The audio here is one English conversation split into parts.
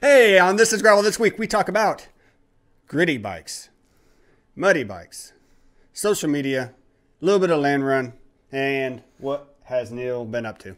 Hey, on This is Gravel this week, we talk about gritty bikes, muddy bikes, social media, a little bit of land run, and what has Neil been up to.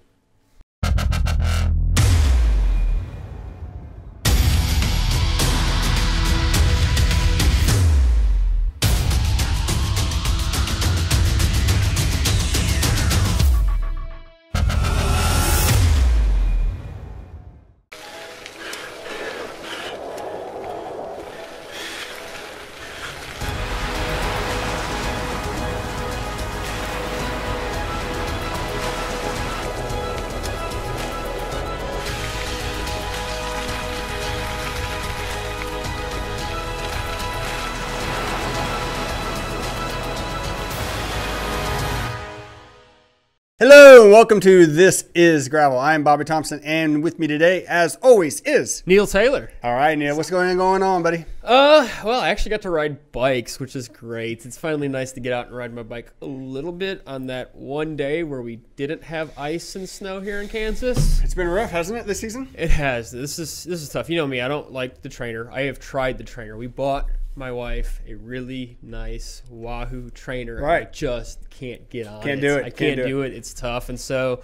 Hello and welcome to This is Gravel. I'm Bobby Thompson, and with me today, as always, is Neil Taylor. All right, Neil, what's going on, buddy? Well, I actually got to ride bikes, which is great. It's finally nice to get out and ride my bike a little bit on that one day where we didn't have ice and snow here in Kansas. It's been rough, hasn't it, this season? It has. This is tough. You know me, I don't like the trainer. I have tried the trainer. We bought my wife a really nice Wahoo trainer. Right. I just can't get on Can't do it. I can't do it. It's tough. And so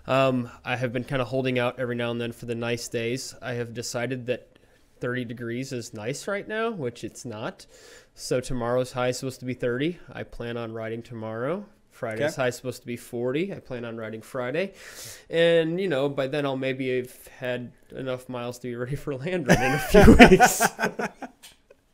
I have been kind of holding out every now and then for the nice days. I have decided that 30 degrees is nice right now, which it's not. So tomorrow's high is supposed to be 30. I plan on riding tomorrow. Friday's high is supposed to be 40. I plan on riding Friday. And, you know, by then I'll maybe have had enough miles to be ready for land run in a few weeks.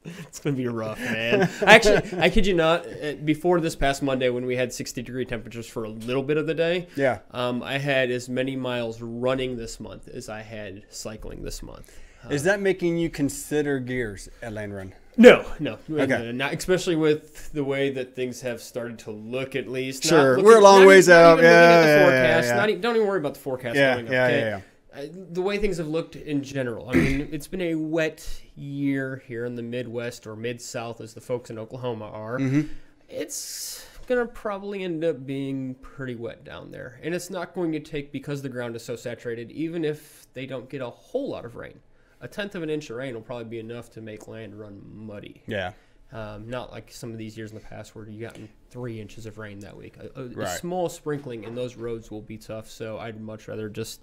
It's going to be rough, man. Actually, I kid you not, before this past Monday when we had 60-degree temperatures for a little bit of the day, I had as many miles running this month as I had cycling this month. Is that making you consider gears at land run? No. Okay. Not, especially with the way that things have started to look, at least. Sure, we're a long ways out. Not even looking at the forecast. Don't even worry about the forecast going up. Yeah. The way things have looked in general. I mean, it's been a wet year here in the Midwest, or Mid-South as the folks in Oklahoma are. Mm-hmm. It's going to probably end up being pretty wet down there. And it's not going to take, because the ground is so saturated, even if they don't get a whole lot of rain. 1/10 of an inch of rain will probably be enough to make land run muddy. Yeah. Not like some of these years in the past where you gotten 3 inches of rain that week. A small sprinkling in those roads will be tough, so I'd much rather just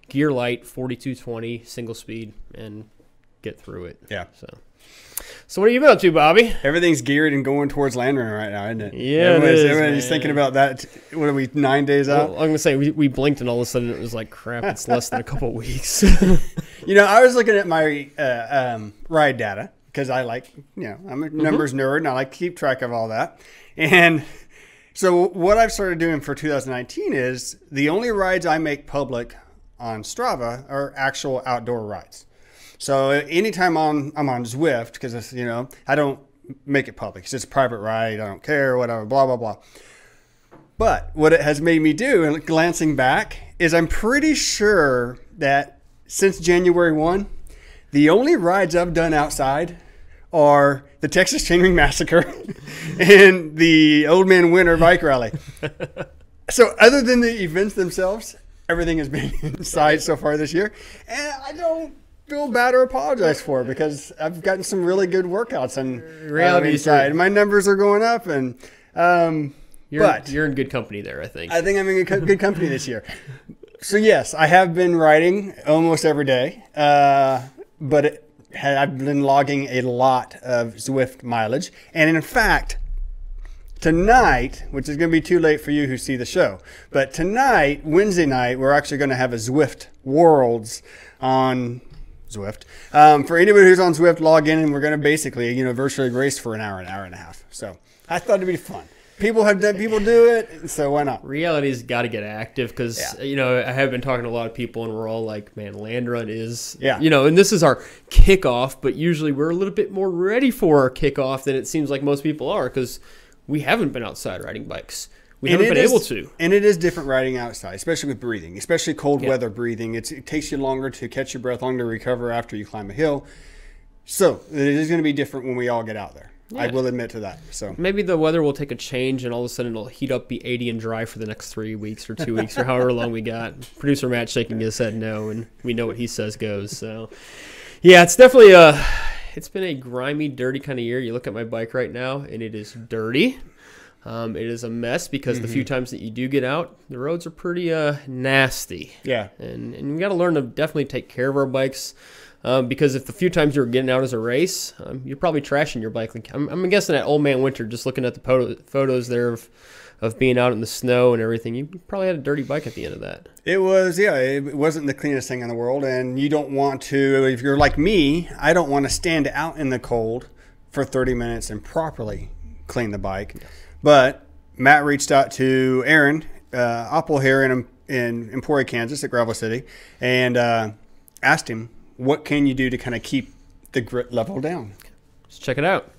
gear light, 4220, single speed, and get through it. Yeah. So what have you been up to, Bobby? Everything's geared and going towards land run right now, isn't it? Yeah, everybody's thinking about that. What are we, 9 days out? Well, I'm going to say we blinked and all of a sudden it was like, crap, it's less than a couple of weeks. You know, I was looking at my ride data, because I like, I'm a numbers nerd, and I like to keep track of all that. And so what I've started doing for 2019 is the only rides I make public on Strava are actual outdoor rides. So anytime I'm on Zwift, because I don't make it public. It's just a private ride. I don't care, whatever, blah, blah, blah. But what it has made me do, and glancing back, is I'm pretty sure that since January 1, the only rides I've done outside are the Texas Chainring Massacre and the Old Man Winter Bike Rally. So other than the events themselves, everything has been inside so far this year. And I don't feel bad or apologize for it, because I've gotten some really good workouts and inside. My numbers are going up, and you're in good company there, I think. I think I'm in good company this year. So yes, I have been riding almost every day, but I've been logging a lot of Zwift mileage. And in fact, tonight, which is going to be too late for you who see the show, but tonight, Wednesday night, we're actually going to have a Zwift Worlds on Zwift. For anybody who's on Zwift, log in, and we're going to basically, virtually race for an hour and a half. So I thought it'd be fun. People do it, so why not? Reality's got to get active, because I have been talking to a lot of people, and we're all like, man, land run is and this is our kickoff, but usually we're a little bit more ready for our kickoff than it seems like most people are, because we haven't been outside riding bikes. We haven't been able to. And it is different riding outside, especially with breathing, especially cold weather breathing. It takes you longer to catch your breath, longer to recover after you climb a hill. So it is going to be different when we all get out there. Yeah. I will admit to that. So maybe the weather will take a change, and all of a sudden it'll heat up, be 80 and dry for the next 3 weeks or 2 weeks or however long we got. Producer Matt shaking his head no, and we know what he says goes. So Yeah, it's definitely it's been a grimy, dirty kind of year. You look at my bike right now, and it is dirty. It is a mess because the few times that you do get out, the roads are pretty nasty. Yeah. And we got to learn to definitely take care of our bikes because if the few times you're getting out as a race, you're probably trashing your bike. Like, I'm guessing at Old Man Winter, just looking at the photos there of being out in the snow and everything, you probably had a dirty bike at the end of that. It was, yeah, it wasn't the cleanest thing in the world. And you don't want to, if you're like me, I don't want to stand out in the cold for 30 minutes and properly clean the bike. Yes. But Matt reached out to Aaron Apel here in Emporia, Kansas at Gravel City, and asked him, what can you do to kind of keep the grit level down? Let's check it out.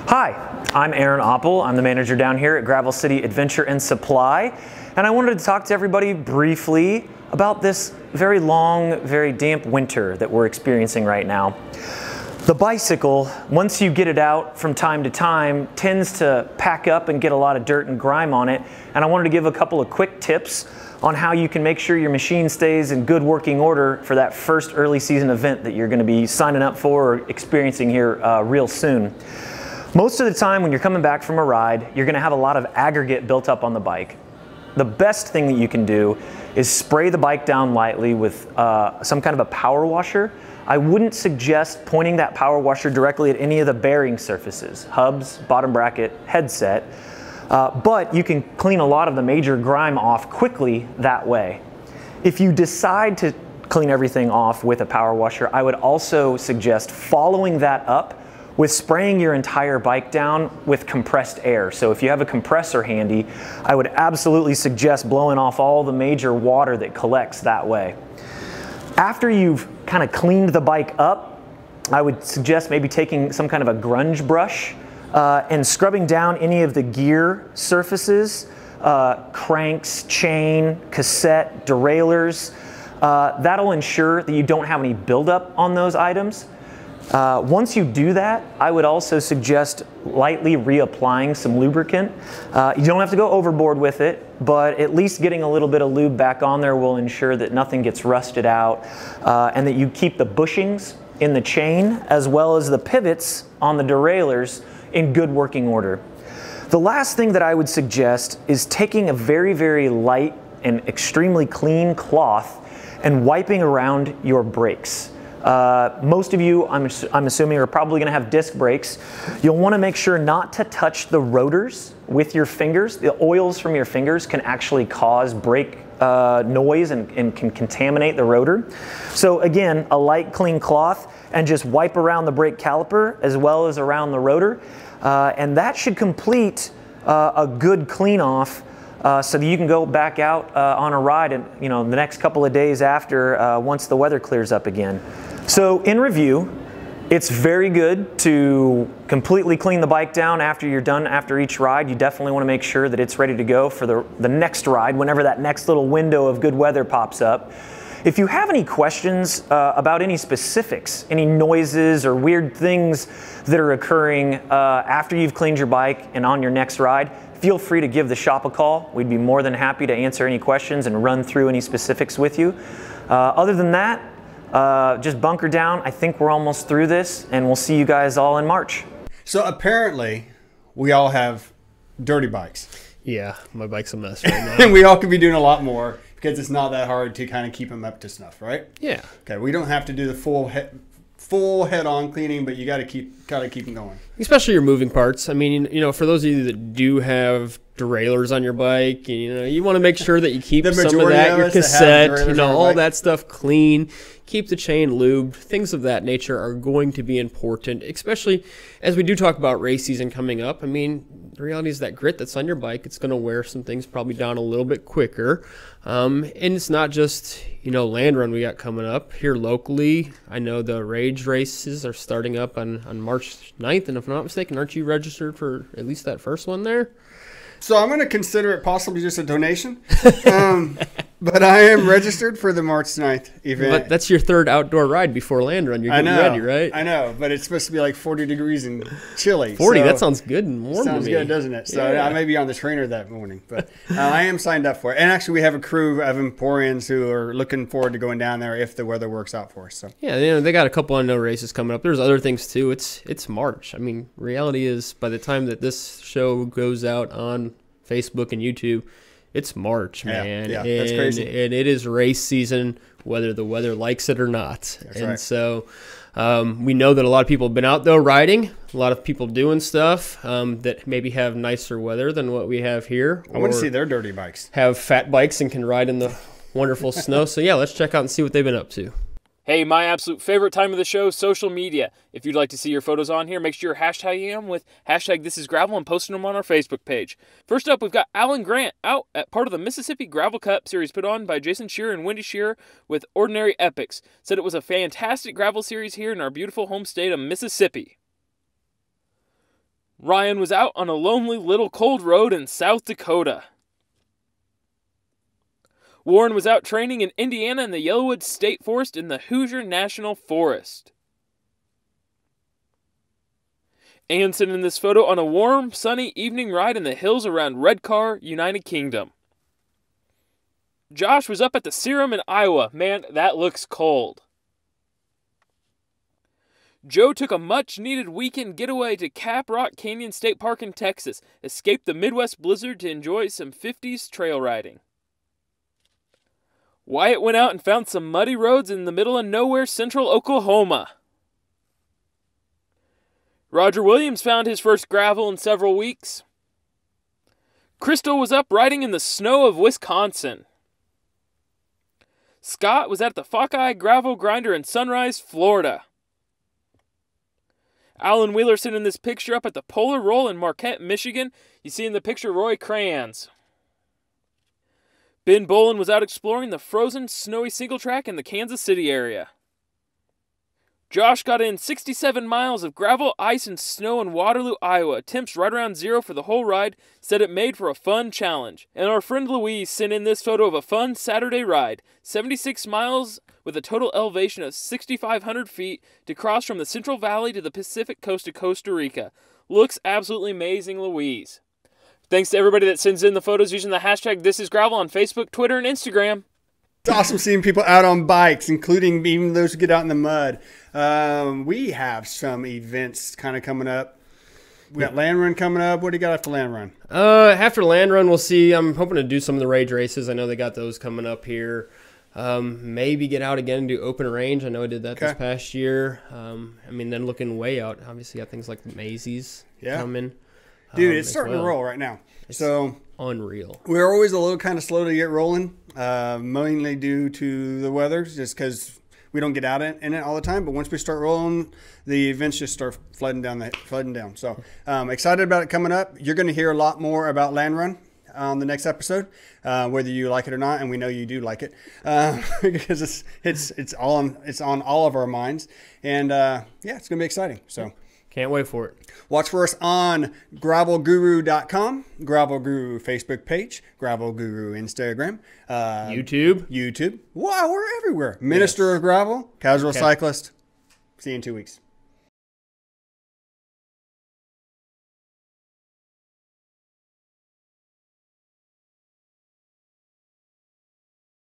Hi, I'm Aaron Apel. I'm the manager down here at Gravel City Adventure and Supply, and I wanted to talk to everybody briefly about this very long, very damp winter that we're experiencing right now. The bicycle, once you get it out from time to time, tends to pack up and get a lot of dirt and grime on it, and I wanted to give a couple of quick tips on how you can make sure your machine stays in good working order for that first early season event that you're going to be signing up for or experiencing here real soon. Most of the time when you're coming back from a ride, you're going to have a lot of aggregate built up on the bike. The best thing that you can do is spray the bike down lightly with some kind of a power washer. I wouldn't suggest pointing that power washer directly at any of the bearing surfaces, hubs, bottom bracket, headset, but you can clean a lot of the major grime off quickly that way. If you decide to clean everything off with a power washer, I would also suggest following that up with spraying your entire bike down with compressed air. So if you have a compressor handy, I would absolutely suggest blowing off all the major water that collects that way. After you've kind of cleaned the bike up, I would suggest maybe taking some kind of a grunge brush and scrubbing down any of the gear surfaces, cranks, chain, cassette, derailleurs. That'll ensure that you don't have any buildup on those items. Once you do that, I would also suggest lightly reapplying some lubricant. You don't have to go overboard with it, but at least getting a little bit of lube back on there will ensure that nothing gets rusted out and that you keep the bushings in the chain as well as the pivots on the derailleurs in good working order. The last thing that I would suggest is taking a very, very light and extremely clean cloth and wiping around your brakes. Most of you, I'm assuming, are probably going to have disc brakes. You'll want to make sure not to touch the rotors with your fingers. The oils from your fingers can actually cause brake noise and can contaminate the rotor. So again, a light clean cloth and just wipe around the brake caliper as well as around the rotor. And that should complete a good clean off so that you can go back out on a ride and, the next couple of days after once the weather clears up again. So in review, it's very good to completely clean the bike down after you're done after each ride. You definitely want to make sure that it's ready to go for the next ride whenever that next little window of good weather pops up. If you have any questions about any specifics, any noises or weird things that are occurring after you've cleaned your bike and on your next ride, feel free to give the shop a call. We'd be more than happy to answer any questions and run through any specifics with you. Other than that, just bunker down. I think we're almost through this, and we'll see you guys all in March. So apparently, we all have dirty bikes. Yeah, my bike's a mess right now. And we all could be doing a lot more because it's not that hard to kind of keep them up to snuff, right? Yeah. Okay, we don't have to do the full head-on cleaning, but you got to keep them going. Especially your moving parts. I mean, for those of you that do have derailleurs on your bike, you want to make sure that you keep some of that, your cassette, all that stuff clean. Keep the chain lubed. Things of that nature are going to be important, especially as we do talk about race season coming up. I mean, the reality is that grit that's on your bike, it's going to wear some things probably down a little bit quicker. And it's not just, land run we got coming up here locally. I know the Rage races are starting up on March 9th, and if I'm not mistaken, aren't you registered for at least that first one there? So I'm going to consider it possibly just a donation. But I am registered for the March 9th event. But that's your third outdoor ride before land run. You're getting ready, right? I know, but it's supposed to be like 40 degrees and chilly. 40, so that sounds good and warm to me. Sounds good, doesn't it? So I may be on the trainer that morning. But I am signed up for it. And actually, we have a crew of Emporians who are looking forward to going down there if the weather works out for us. So yeah, they got a couple unknown races coming up. There's other things, too. It's March. I mean, reality is by the time that this show goes out on Facebook and YouTube, it's March, man. Yeah, that's crazy. And it is race season, whether the weather likes it or not. That's right. So we know that a lot of people have been out, though, riding. A lot of people doing stuff that maybe have nicer weather than what we have here. I want to see their dirty bikes. Have fat bikes and can ride in the wonderful snow. So, yeah, let's check out and see what they've been up to. Hey, my absolute favorite time of the show, social media. If you'd like to see your photos on here, make sure you're hashtagging them with hashtag #ThisIsGravel and posting them on our Facebook page. First up, we've got Alan Grant out at part of the Mississippi Gravel Cup series put on by Jason Shearer and Wendy Shearer with Ordinary Epics. Said it was a fantastic gravel series here in our beautiful home state of Mississippi. Ryan was out on a lonely little cold road in South Dakota. Warren was out training in Indiana in the Yellowwood State Forest in the Hoosier National Forest. Anson in this photo on a warm, sunny evening ride in the hills around Redcar, United Kingdom. Josh was up at the Serum in Iowa. Man, that looks cold. Joe took a much-needed weekend getaway to Caprock Canyon State Park in Texas, escaped the Midwest blizzard to enjoy some 50s trail riding. Wyatt went out and found some muddy roads in the middle of nowhere, central Oklahoma. Roger Williams found his first gravel in several weeks. Crystal was up riding in the snow of Wisconsin. Scott was at the Fockeye Gravel Grinder in Sunrise, Florida. Alan Wheelerson in this picture up at the Polar Roll in Marquette, Michigan. You see in the picture Roy Crayons. Ben Bolin was out exploring the frozen, snowy single track in the Kansas City area. Josh got in 67 miles of gravel, ice, and snow in Waterloo, Iowa. Temps right around zero for the whole ride. Said it made for a fun challenge. And our friend Louise sent in this photo of a fun Saturday ride. 76 miles with a total elevation of 6,500 feet to cross from the Central Valley to the Pacific coast of Costa Rica. Looks absolutely amazing, Louise. Thanks to everybody that sends in the photos using the hashtag #ThisIsGravel on Facebook, Twitter, and Instagram. It's awesome seeing people out on bikes, including even those who get out in the mud. We have some events kind of coming up. We got Land Run coming up. What do you got after Land Run? After Land Run, we'll see. I'm hoping to do some of the Rage races. I know they got those coming up here. Maybe get out again and do open range. I know I did that this past year. Then looking way out, obviously got things like the Macy's coming. Dude, it's starting to roll right now. It's so unreal. We're always a little kind of slow to get rolling, mainly due to the weather, just because we don't get out in it all the time. But once we start rolling, the events just start flooding down. So excited about it coming up. You're going to hear a lot more about Land Run on the next episode, whether you like it or not, and we know you do like it because it's on all of our minds, and it's going to be exciting. So. Can't wait for it. Watch for us on gravelguru.com, Gravel Guru Facebook page, Gravel Guru Instagram, YouTube. Wow, we're everywhere. Minister of Gravel, Casual Cyclist. See you in 2 weeks.